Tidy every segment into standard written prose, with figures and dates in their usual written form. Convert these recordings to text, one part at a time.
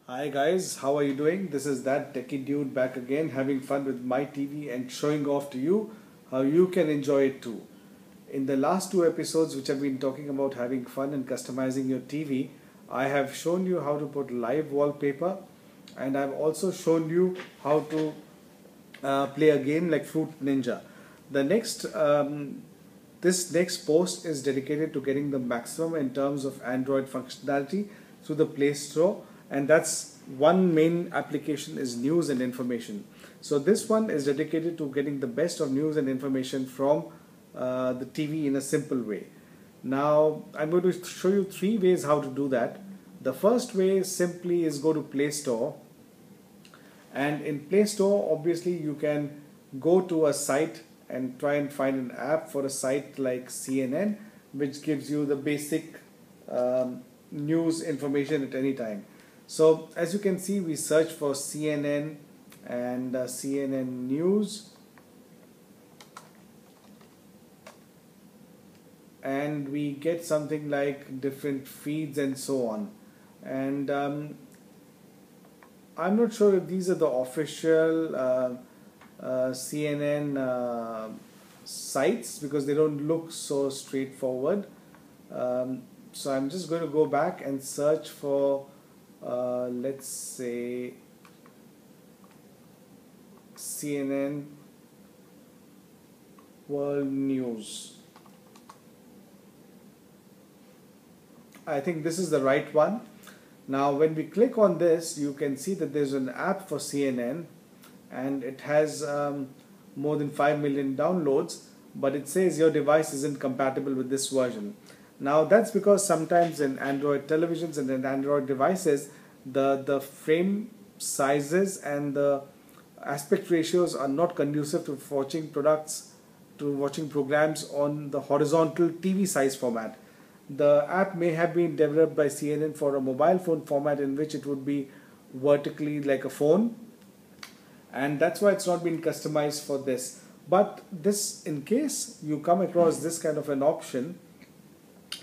Hi guys, how are you doing? This is that techie dude back again, having fun with my TV and showing off to you how you can enjoy it too. In the last two episodes, which have been talking about having fun and customizing your TV, I have shown you how to put live wallpaper, and I've also shown you how to play a game like Fruit Ninja. The next This next post is dedicated to getting the maximum in terms of Android functionality through the Play Store, and that's one main application is news and information. So this one is dedicated to getting the best of news and information from the TV in a simple way. Now I'm going to show you three ways how to do that. The first way simply is go to Play Store, and in Play Store obviously you can go to a site and try and find an app for a site like CNN, which gives you the basic news information at any time. So as you can see, we search for CNN and CNN News, and we get something like different feeds and so on. And I'm not sure if these are the official CNN sites, because they don't look so straightforward. So I'm just going to go back and search for let's say CNN World News. I think this is the right one. Now when we click on this, you can see that there's an app for CNN, and it has more than 5 million downloads, but it says your device isn't compatible with this version. Now that's because sometimes in Android televisions and in Android devices, the frame sizes and the aspect ratios are not conducive to watching programs on the horizontal TV size format. The app may have been developed by CNN for a mobile phone format in which it would be vertically like a phone, and that's why it's not been customized for this. But this, in case you come across this kind of an option,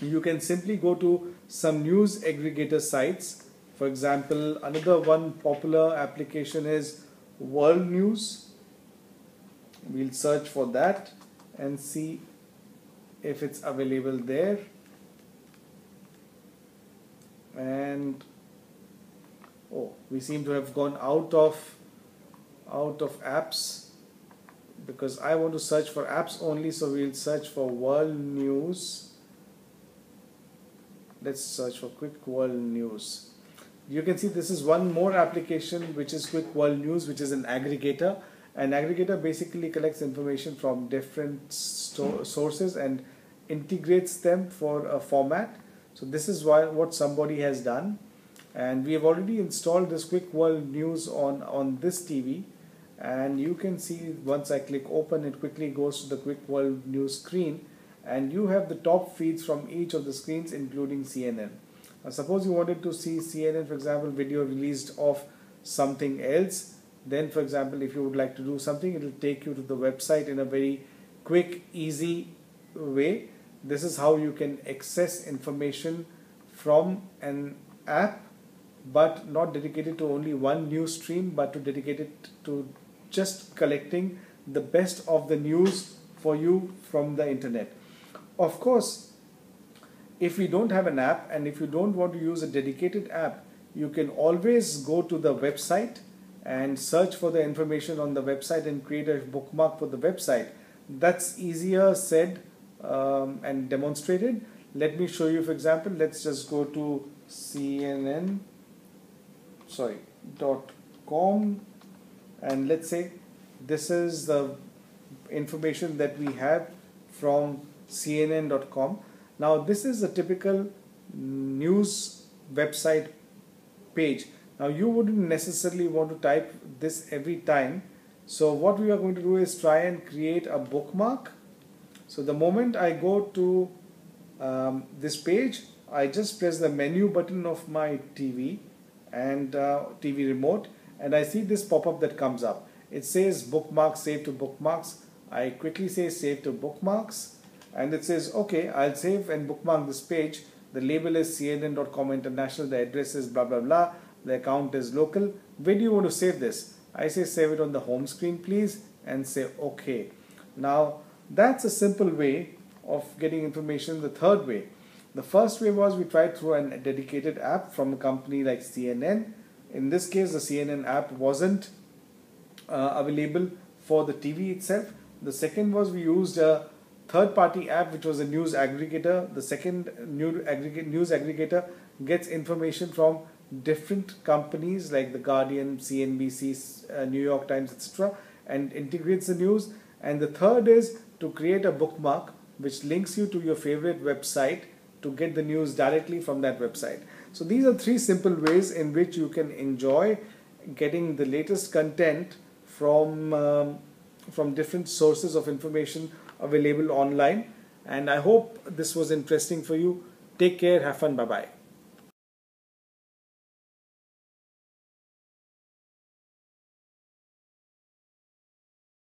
you can simply go to some news aggregator sites. For example, another one popular application is World News. We'll search for that and see if it's available there. And oh, we seem to have gone out of apps, because I want to search for apps only, so we'll search for World News. Let's search for Quick World News. You can see this is one more application, which is Quick World News, which is an aggregator. An aggregator basically collects information from different sources and integrates them for a format. So this is what somebody has done, and we have already installed this Quick World News on this TV. And you can see once I click open, it quickly goes to the Quick World News screen, and you have the top feeds from each of the screens, including CNN. Now suppose you wanted to see CNN, for example, video released of something else, then for example if you would like to do something, it will take you to the website in a very quick, easy way. This is how you can access information from an app, but not dedicated to only one news stream, but to dedicate it to just collecting the best of the news for you from the internet. Of course, if you don't have an app and if you don't want to use a dedicated app, you can always go to the website and search for the information on the website and create a bookmark for the website. That's easier said and demonstrated. Let me show you. For example, let's just go to CNN.com, and let's say this is the information that we have from CNN.com. Now this is a typical news website page. Now you wouldn't necessarily want to type this every time, so what we are going to do is try and create a bookmark. So the moment I go to this page, I just press the menu button of my TV and TV remote, and I see this pop-up that comes up. It says bookmarks, save to bookmarks. I quickly say save to bookmarks, and it says okay, I'll save and bookmark this page. The label is CNN.com International, the address is blah blah blah. The account is local. Where do you want to save this? I say save it on the home screen, please, and say OK. Now, that's a simple way of getting information. The third way. The first way was we tried through a dedicated app from a company like CNN. In this case, the CNN app wasn't available for the TV itself. The second was we used a third-party app, which was a news aggregator. The second news aggregator gets information from different companies like The Guardian, CNBC, New York Times, etc., and integrates the news. And the third is to create a bookmark which links you to your favorite website to get the news directly from that website. So these are three simple ways in which you can enjoy getting the latest content from different sources of information available online. And I hope this was interesting for you. Take care, have fun, bye bye.